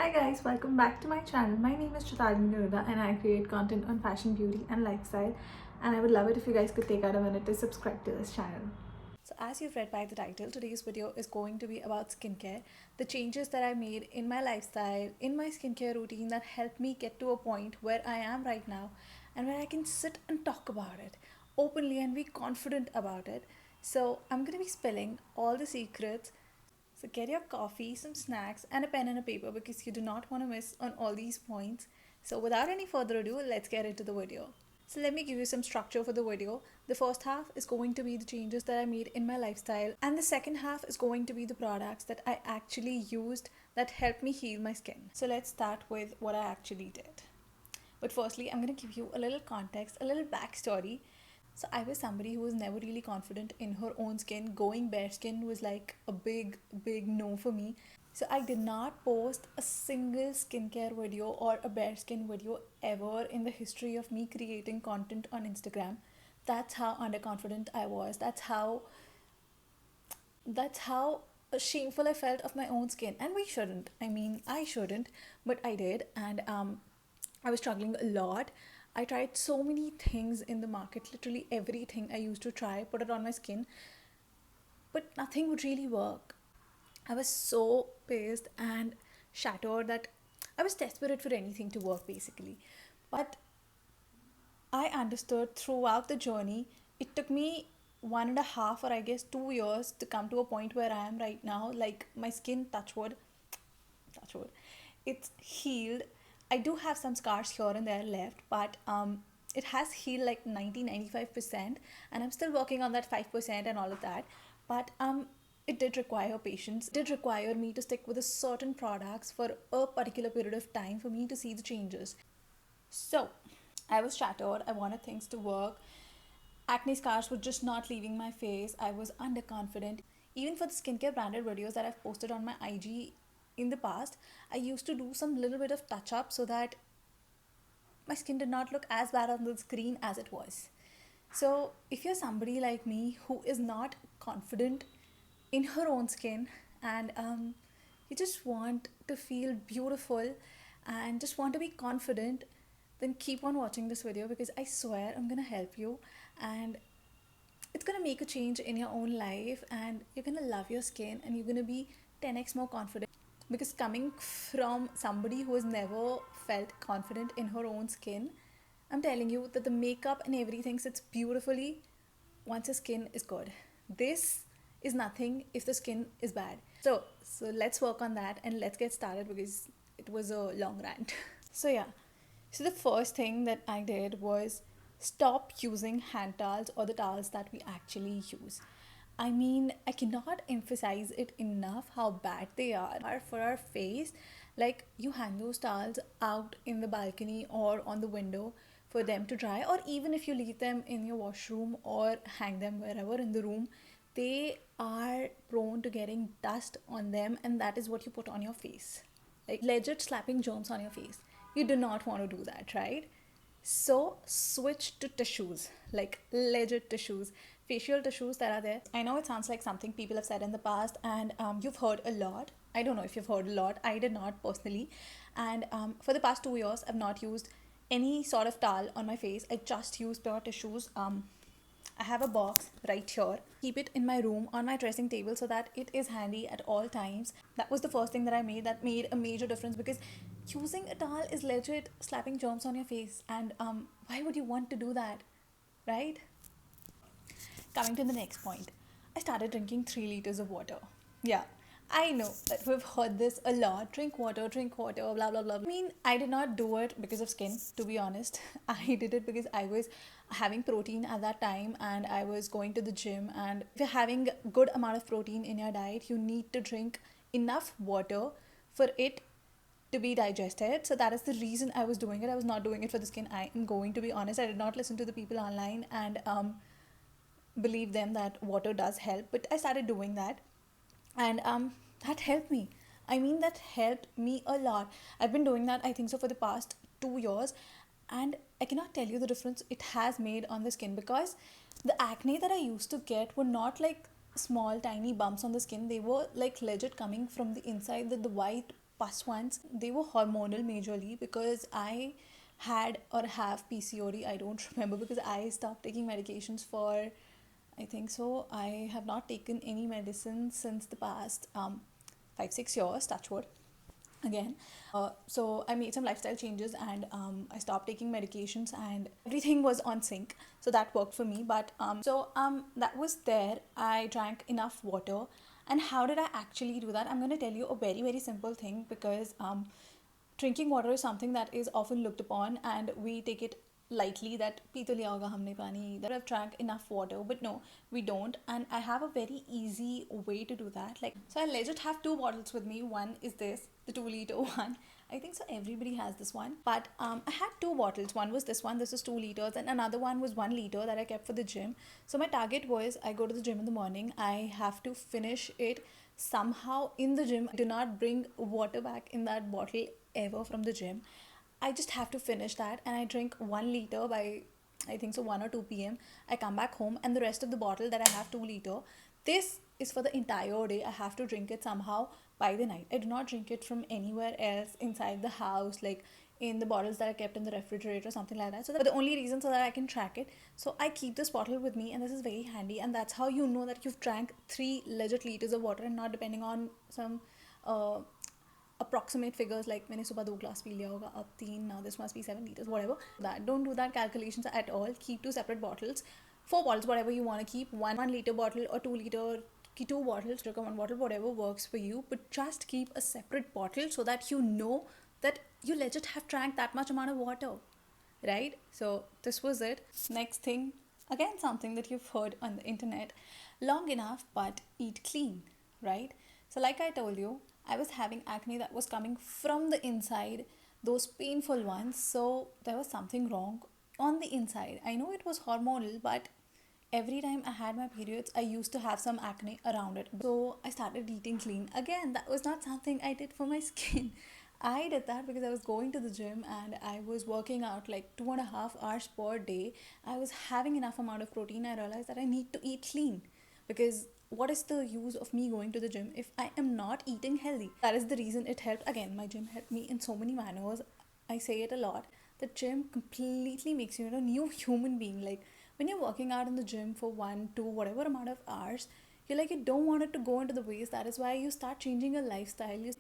Hi guys, welcome back to my channel. My name is Chitalini Garuda and I create content on fashion, beauty and lifestyle, and I would love it if you guys could take out a minute to subscribe to this channel. So as you've read by the title, today's video is going to be about skincare, the changes that I made in my lifestyle, in my skincare routine that helped me get to a point where I am right now and where I can sit and talk about it openly and be confident about it. So I'm going to be spilling all the secrets, so get your coffee, some snacks, and a pen and a paper because you do not want to miss on all these points. So without any further ado, let's get into the video. So let me give you some structure for the video. The first half is going to be the changes that I made in my lifestyle, and the second half is going to be the products that I actually used that helped me heal my skin. So let's start with what I actually did. But firstly, I'm going to give you a little context, a little backstory. So I was somebody who was never really confident in her own skin. Going bare skin was like a big no for me. So I did not post a single skincare video or a bare skin video ever in the history of me creating content on Instagram. That's how underconfident I was. That's how shameful I felt of my own skin. And we shouldn't. I mean, I shouldn't, but I did. And I was struggling a lot. I tried so many things in the market, literally everything I used to try, put it on my skin, but nothing would really work. I was so pissed and shattered that I was desperate for anything to work basically. But I understood throughout the journey, it took me 1.5 or I guess 2 years to come to a point where I am right now. Like my skin, touch wood, it's healed. I do have some scars here and there left, but it has healed like 90-95%, and I'm still working on that 5% and all of that. But it did require patience. It did require me to stick with a certain products for a particular period of time for me to see the changes. So I was shattered. I wanted things to work. Acne scars were just not leaving my face. I was underconfident. Even for the skincare branded videos that I've posted on my IG in the past, I used to do some little bit of touch up so that my skin did not look as bad on the screen as it was. So, if you're somebody like me who is not confident in her own skin, and you just want to feel beautiful and just want to be confident, then keep on watching this video because I swear I'm gonna help you, and it's gonna make a change in your own life, and you're gonna love your skin and you're gonna be 10x more confident. Because coming from somebody who has never felt confident in her own skin, I'm telling you that the makeup and everything sits beautifully once your skin is good. This is nothing if the skin is bad. So let's work on that and let's get started because it was a long rant. So yeah, so the first thing that I did was stop using hand towels or the towels that we actually use. I mean, I cannot emphasize it enough how bad they are for our face. Like, you hang those towels out in the balcony or on the window for them to dry, or even if you leave them in your washroom or hang them wherever in the room, they are prone to getting dust on them, and that is what you put on your face. Like, legit slapping germs on your face. You do not want to do that, right? So switch to tissues, like legit tissues, facial tissues that are there. I know it sounds like something people have said in the past, and you've heard a lot. I don't know if you've heard a lot. I did not personally. And for the past 2 years, I've not used any sort of towel on my face. I just use pure tissues. I have a box right here. Keep it in my room on my dressing table so that it is handy at all times. That was the first thing that I made that made a major difference, because using a towel is legit slapping germs on your face, and why would you want to do that, right? Coming to the next point, I started drinking 3 liters of water. Yeah, I know that we've heard this a lot. Drink water, blah blah blah. I mean, I did not do it because of skin, to be honest. I did it because I was having protein at that time and I was going to the gym. And if you're having a good amount of protein in your diet, you need to drink enough water for it to be digested. So that is the reason I was doing it. I was not doing it for the skin. I am going to be honest. I did not listen to the people online and believe them that water does help, but I started doing that, and that helped me. I mean, that helped me a lot. I've been doing that, I think so, for the past 2 years, and I cannot tell you the difference it has made on the skin, because the acne that I used to get were not like small tiny bumps on the skin. They were like legit coming from the inside, the white pus ones. They were hormonal majorly because I had or have PCOD. I don't remember because I stopped taking medications for, I think so. I have not taken any medicine since the past 5 6 years. Touch wood again. So I made some lifestyle changes and I stopped taking medications and everything was on sync. So that worked for me. But that was there. I drank enough water. And how did I actually do that? I'm going to tell you a very, very simple thing because drinking water is something that is often looked upon and we take it lightly that P तो लिया होगा हमने पानी, that I've drank enough water, but no, we don't. And I have a very easy way to do that. Like, so I legit have two bottles with me. One is this, the 2 liter one. I think so everybody has this one, but I had two bottles. One was this one, this is 2 liters, and another one was 1 liter that I kept for the gym. So my target was I go to the gym in the morning, I have to finish it somehow in the gym. I do not bring water back in that bottle ever from the gym. I just have to finish that and I drink 1 liter by I think so 1 or 2 p.m. I come back home and the rest of the bottle that I have 2 liter. This is for the entire day. I have to drink it somehow by the night. I do not drink it from anywhere else inside the house, like in the bottles that are kept in the refrigerator or something like that. So the only reason so that I can track it. So I keep this bottle with me and this is very handy, and that's how you know that you've drank 3 legit liters of water and not depending on some approximate figures like मैंने सुबह 2 glass P लिया होगा अब 3, now this must be 7 liters, whatever. That don't do that calculations at all. Keep two separate bottles, 4 bottles, whatever you want to keep. One liter bottle or 2 liter की two bottles, drink one bottle, whatever works for you, but just keep a separate bottle so that you know that you legit have drank that much amount of water, right? So this was it. Next thing, again something that you've heard on the internet, long enough but eat clean, right? So like I told you, I was having acne that was coming from the inside, those painful ones. So there was something wrong on the inside. I know it was hormonal, but every time I had my periods, I used to have some acne around it. So I started eating clean. Again, that was not something I did for my skin. I did that because I was going to the gym and I was working out like 2.5 hours per day. I was having enough amount of protein. I realized that I need to eat clean because what is the use of me going to the gym if I am not eating healthy? That is the reason it helped. Again, my gym helped me in so many manners. I say it a lot. The gym completely makes you a new human being. Like when you're working out in the gym for 1 2 whatever amount of hours, you don't want it to go into the waste. That is why you start changing your lifestyle. You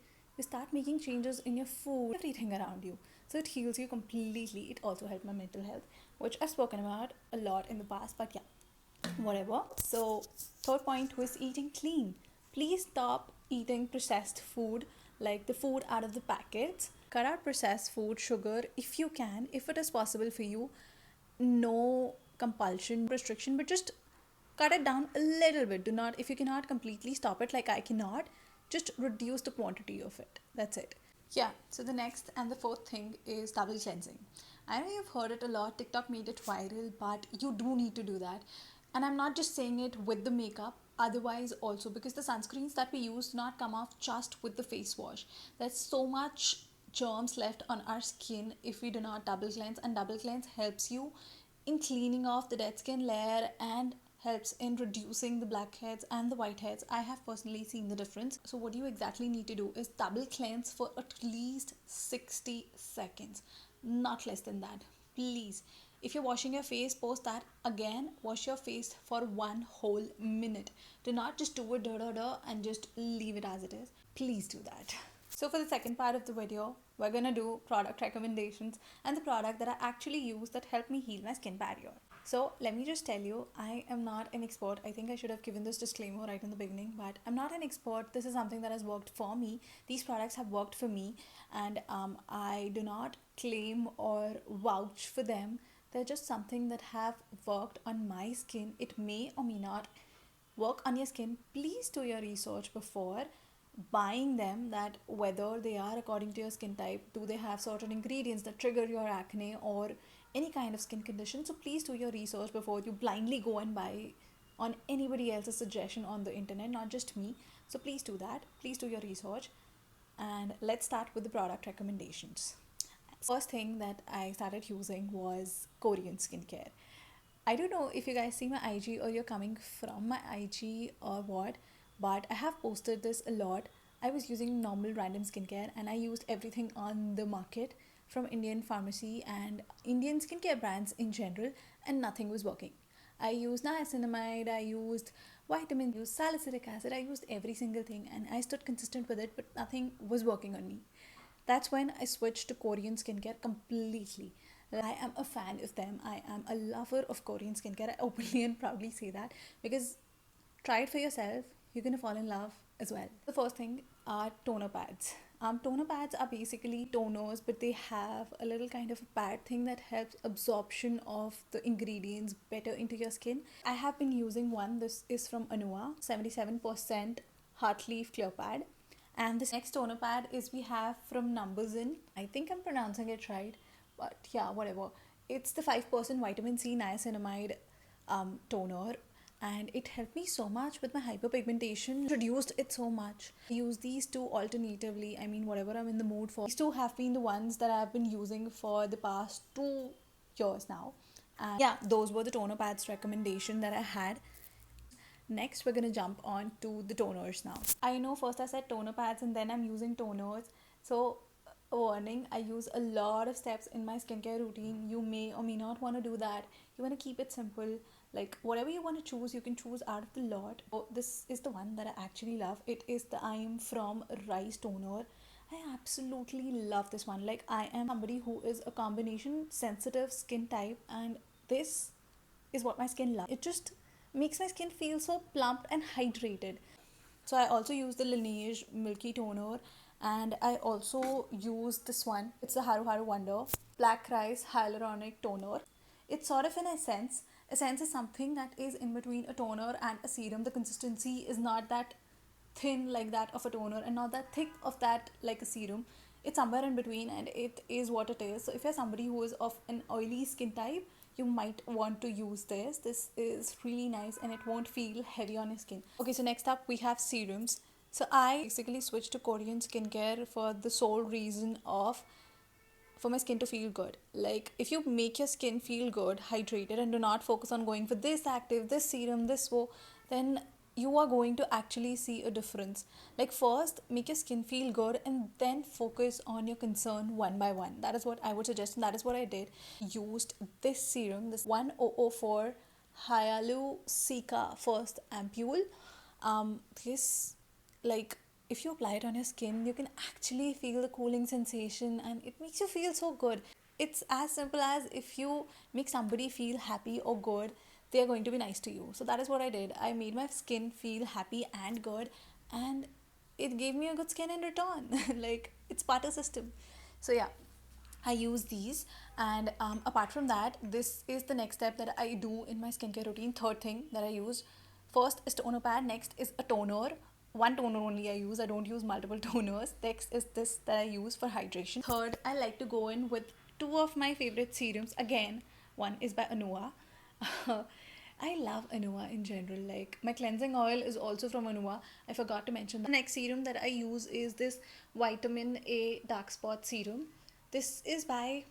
start making changes in your food, everything around you. So it heals you completely. It also helped my mental health, which I've spoken about a lot in the past, but yeah, whatever. So third point was eating clean. Please stop eating processed food, like the food out of the packets. Cut out processed food, sugar if you can, if it is possible for you. No compulsion, restriction, but just cut it down a little bit. Do not, if you cannot completely stop it like I cannot, just reduce the quantity of it. That's it. Yeah, so the next and the fourth thing is double cleansing. I know you've heard it a lot, TikTok made it viral, but you do need to do that. And I'm not just saying it with the makeup, otherwise also, because the sunscreens that we use do not come off just with the face wash. There's so much germs left on our skin if we do not double cleanse, and double cleanse helps you in cleaning off the dead skin layer and helps in reducing the blackheads and the whiteheads. I have personally seen the difference. So what you exactly need to do is double cleanse for at least 60 seconds, not less than that, please. If you're washing your face, post that again, wash your face for 1 whole minute. Do not just do it and just leave it as it is. Please do that. So for the second part of the video, we're gonna do product recommendations and the product that I actually use that helped me heal my skin barrier. So let me just tell you, I am not an expert. I think I should have given this disclaimer right in the beginning, but I'm not an expert. This is something that has worked for me. These products have worked for me, and I do not claim or vouch for them. They're just something that have worked on my skin. It may or may not work on your skin. Please do your research before buying them, that whether they are according to your skin type, do they have certain ingredients that trigger your acne or any kind of skin condition. So please do your research before you blindly go and buy on anybody else's suggestion on the internet, not just me. So please do that. Please do your research. And let's start with the product recommendations. First thing that I started using was Korean skincare. I don't know if you guys see my IG or you're coming from my IG or what, but I have posted this a lot. I was using normal random skincare and I used everything on the market from Indian pharmacy and Indian skincare brands in general, and nothing was working. I used niacinamide, I used vitamin, I used salicylic acid, I used every single thing and I stood consistent with it, but nothing was working on me. That's when I switched to Korean skincare completely. I am a fan of them. I am a lover of Korean skincare. I openly and proudly say that because try it for yourself, you're gonna fall in love as well. The first thing are toner pads. Toner pads are basically toners, but they have a little kind of a pad thing that helps absorption of the ingredients better into your skin. I have been using one. This is from Anua, 77% heart leaf clear pad. And this next toner pad is we have from Numbers In. I think I'm pronouncing it right, but yeah, whatever. It's the 5% vitamin C niacinamide toner, and it helped me so much with my hyperpigmentation, reduced it so much. I use these two alternatively, I mean, whatever I'm in the mood for. These two have been the ones that I've been using for the past 2 years now. And yeah, those were the toner pads recommendation that I had. Next, we're gonna jump on to the toners now. I know first I said toner pads and then I'm using toners. So, warning, I use a lot of steps in my skincare routine. You may or may not want to do that. You want to keep it simple. Like, whatever you want to choose, you can choose out of the lot. Oh, this is the one that I actually love. It is the I Am From Rice Toner. I absolutely love this one. Like, I am somebody who is a combination sensitive skin type, and this is what my skin loves. It just makes my skin feel so plump and hydrated. So I also use the Laneige Milky Toner, and I also use this one. It's the Haru Haru Wonder Black Rice Hyaluronic Toner. It's sort of an essence. Essence is something that is in between a toner and a serum. The consistency is not that thin like that of a toner and not that thick of that like a serum. It's somewhere in between and it is what it is. So if you're somebody who is of an oily skin type, you might want to use this. This is really nice and it won't feel heavy on your skin. Okay, so next up we have serums. So I basically switched to Korean skincare for the sole reason of for my skin to feel good. Like, if you make your skin feel good, hydrated, and do not focus on going for this active, this serum, this wo, then you are going to actually see a difference. Like, first make your skin feel good and then focus on your concern one by one. That is what I would suggest, and that is what I did. Used this serum, this 1004 Hyalucica first ampule. This, like, if you apply it on your skin, you can actually feel the cooling sensation and it makes you feel so good. It's as simple as if you make somebody feel happy or good, they are going to be nice to you. So that is what I did. I made my skin feel happy and good, and it gave me a good skin in return. Like, it's barter system. So yeah, I use these, and apart from that, this is the next step that I do in my skincare routine. Third thing that I use, first is toner pad, next is a toner. One toner only I use. I don't use multiple toners. Next is this that I use for hydration. Third, I like to go in with two of my favorite serums. Again, one is by Anua. I love Anua in general. Like, my cleansing oil is also from Anua. I forgot to mention that. The next serum that I use is this vitamin A dark spot serum. This is by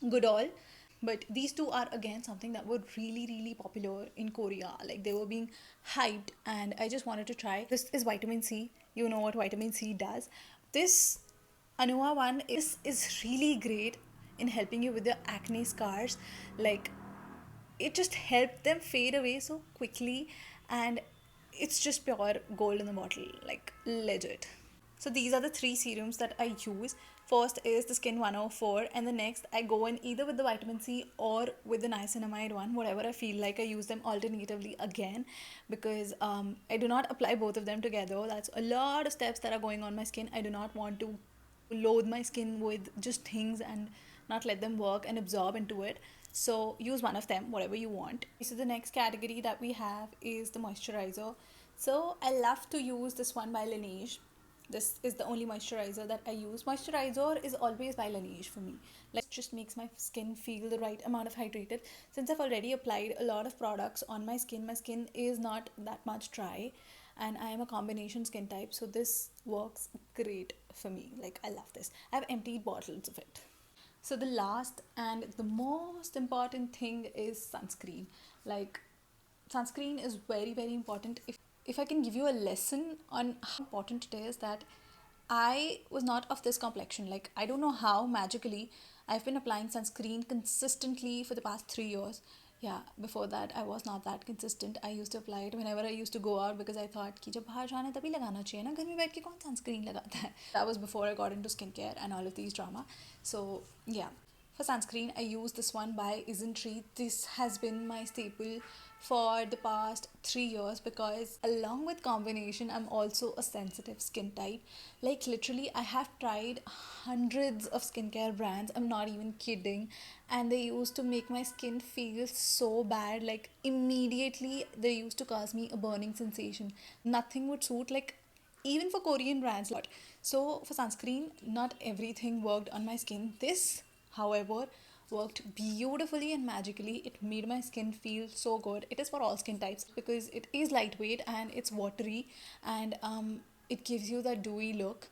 Goodall, but these two are again something that were really really popular in Korea. Like, they were being hyped and I just wanted to try. This is vitamin C. You know what vitamin C does. This Anua one is really great in helping you with your acne scars. Like, it just helped them fade away so quickly, and it's just pure gold in the bottle, like, legit. So these are the three serums that I use. First is the Skin 104, and the next I go in either with the vitamin C or with the niacinamide one, whatever I feel like. I use them alternatively again because I do not apply both of them together. That's a lot of steps that are going on my skin. I do not want to load my skin with just things and not let them work and absorb into it. So use one of them, whatever you want. So the next category that we have is the moisturizer. So I love to use this one by Laneige. This is the only moisturizer that I use. Moisturizer is always by Laneige for me. Like, it just makes my skin feel the right amount of hydrated. Since I've already applied a lot of products on my skin is not that much dry, and I am a combination skin type, so this works great for me. Like, I love this. I've emptied bottles of it. So the last and the most important thing is sunscreen. Like, sunscreen is very very important. If if I can give you a lesson on how important it is, that I was not of this complexion. Like, I don't know how magically I've been applying sunscreen consistently for the past 3 years. Yeah, before that I was not that consistent. I used to apply it whenever I used to go out because I thought कि जब बाहर जाना है तभी लगाना चाहिए ना, घर में बैठ के कौन sunscreen लगाता है. That was before I got into skincare and all of these drama. So yeah, for sunscreen, I use this one by Isn't. This has been my staple for the past 3 years because, along with combination, I'm also a sensitive skin type. Like, literally, I have tried hundreds of skincare brands. I'm not even kidding. And they used to make my skin feel so bad. Like, immediately, they used to cause me a burning sensation. Nothing would suit. Like, even for Korean brands. So for sunscreen, not everything worked on my skin. This, however, worked beautifully and magically. It made my skin feel so good. It is for all skin types because it is lightweight and it's watery, and it gives you that dewy look,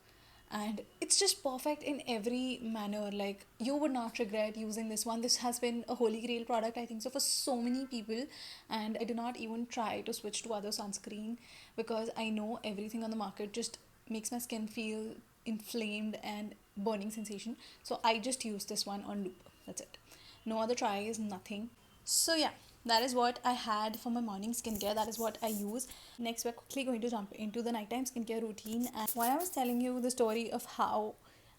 and it's just perfect in every manner. Like, you would not regret using this one. This has been a holy grail product, I think so, for so many people. And I do not even try to switch to other sunscreen because I know everything on the market just makes my skin feel inflamed and burning sensation. So I just use this one on loop. That's it. No other tries, nothing. So yeah, that is what I had for my morning skincare. That is what I use. Next, we're quickly going to jump into the nighttime skincare routine. And while I was telling you the story of how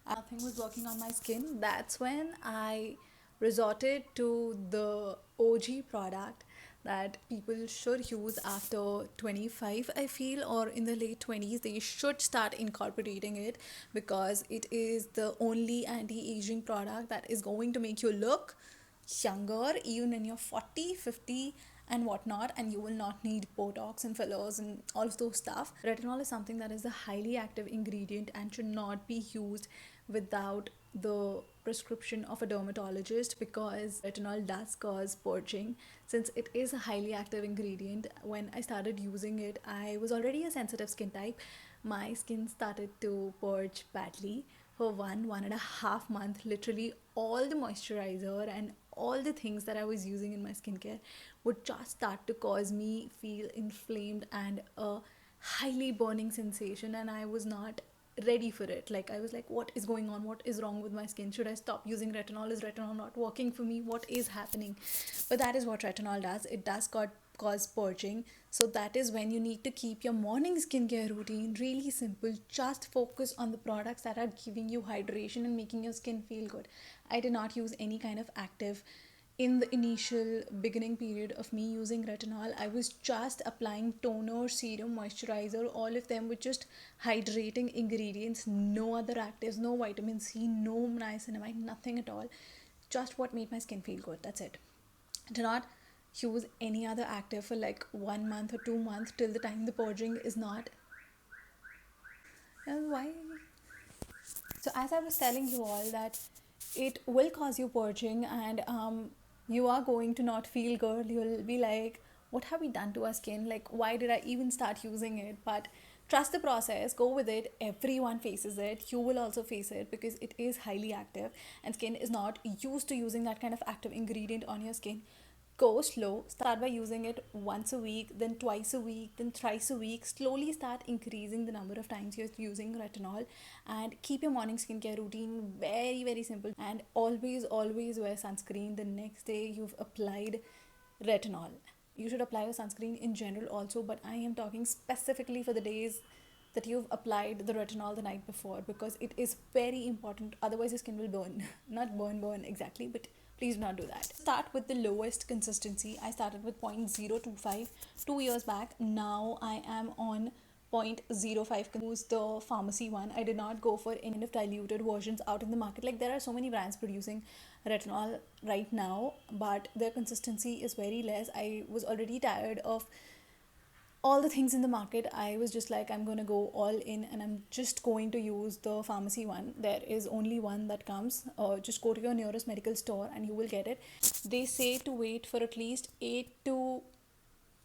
nothing was working on my skin, that's when I resorted to the OG product that people should use after 25, I feel, or in the late 20s. They should start incorporating it because it is the only anti-aging product that is going to make you look younger even when you're 40, 50 and whatnot, and you will not need botox and fillers and all of those stuff. Retinol is something that is a highly active ingredient and should not be used without the prescription of a dermatologist because retinol does cause purging. Since it is a highly active ingredient, when I started using it, I was already a sensitive skin type. My skin started to purge badly for 1.5 month. Literally all the moisturizer and all the things that I was using in my skincare would just start to cause me feel inflamed and a highly burning sensation, and I was not ready for it. Like, I was like, what is going on? What is wrong with my skin? Should I stop using retinol? Is retinol not working for me? What is happening? But that is what retinol does. It does cause purging. So that is when you need to keep your morning skincare routine really simple. Just focus on the products that are giving you hydration and making your skin feel good. I did not use any kind of active in the initial beginning period of me using retinol. I was just applying toner, serum, moisturizer, all of them with just hydrating ingredients, no other actives, no vitamin C, no niacinamide, nothing at all. Just what made my skin feel good. That's it. Do not use any other active for like 1 month or 2 months till the time the purging is not. Why? So as I was telling you all that it will cause you purging, and you are going to not feel good. You'll be like, what have we done to our skin? Like, why did I even start using it? But trust the process, go with it. Everyone faces it. You will also face it because it is highly active and skin is not used to using that kind of active ingredient on your skin. Go slow. Start by using it once a week, then twice a week, then thrice a week. Slowly start increasing the number of times you're using retinol, and keep your morning skincare routine very, very simple. And always, always wear sunscreen the next day you've applied retinol. You should apply your sunscreen in general also, but I am talking specifically for the days that you've applied the retinol the night before because it is very important. Otherwise, your skin will burn. Not burn exactly, but please do not do that. Start with the lowest consistency. I started with 0.025 2 years back. Now I am on 0.05. Use the pharmacy one. I did not go for any of diluted versions out in the market. Like, there are so many brands producing retinol right now, but their consistency is very less. I was already tired of all the things in the market. I was just like, I'm going to go all in and I'm just going to use the pharmacy one. There is only one that comes. Just go to your nearest medical store and you will get it. They say to wait for at least 8 to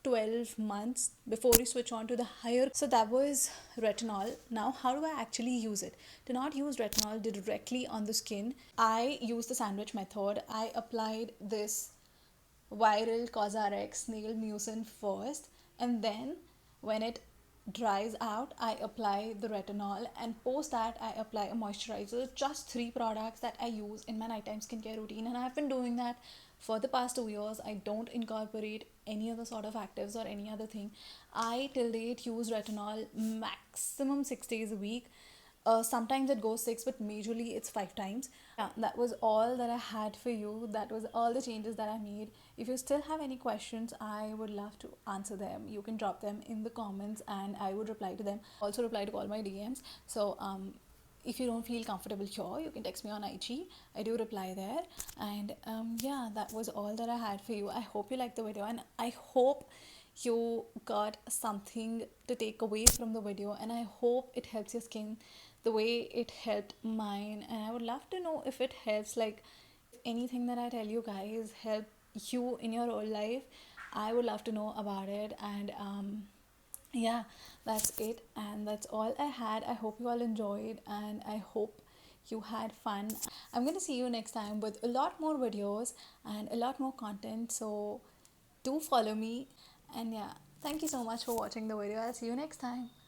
12 months before you switch on to the higher. So that was retinol. Now, how do I actually use it? Do not use retinol directly on the skin. I use the sandwich method. I applied this viral Cosrx nail mucin first, and then When it dries out, I apply the retinol, and post that I apply a moisturizer. Just three products that I use in my nighttime skincare routine, and I've been doing that for the past 2 years. I don't incorporate any other sort of actives or any other thing. I till date use retinol maximum 6 days a week. Sometimes it goes six, but majorly it's 5 times. Yeah, that was all that I had for you. That was all the changes that I made. If you still have any questions, I would love to answer them. You can drop them in the comments and I would reply to them. Also reply to all my DMs. So if you don't feel comfortable here, you can text me on IG. I do reply there. And yeah, that was all that I had for you. I hope you liked the video, and I hope you got something to take away from the video, and I hope it helps your skin the way it helped mine. And I would love to know if it helps, like if anything that I tell you guys help you in your whole life. I would love to know about it. And yeah, that's it, and that's all I had. I hope you all enjoyed, and I hope you had fun. I'm going to see you next time with a lot more videos and a lot more content, so do follow me. And yeah, thank you so much for watching the video. I'll see you next time.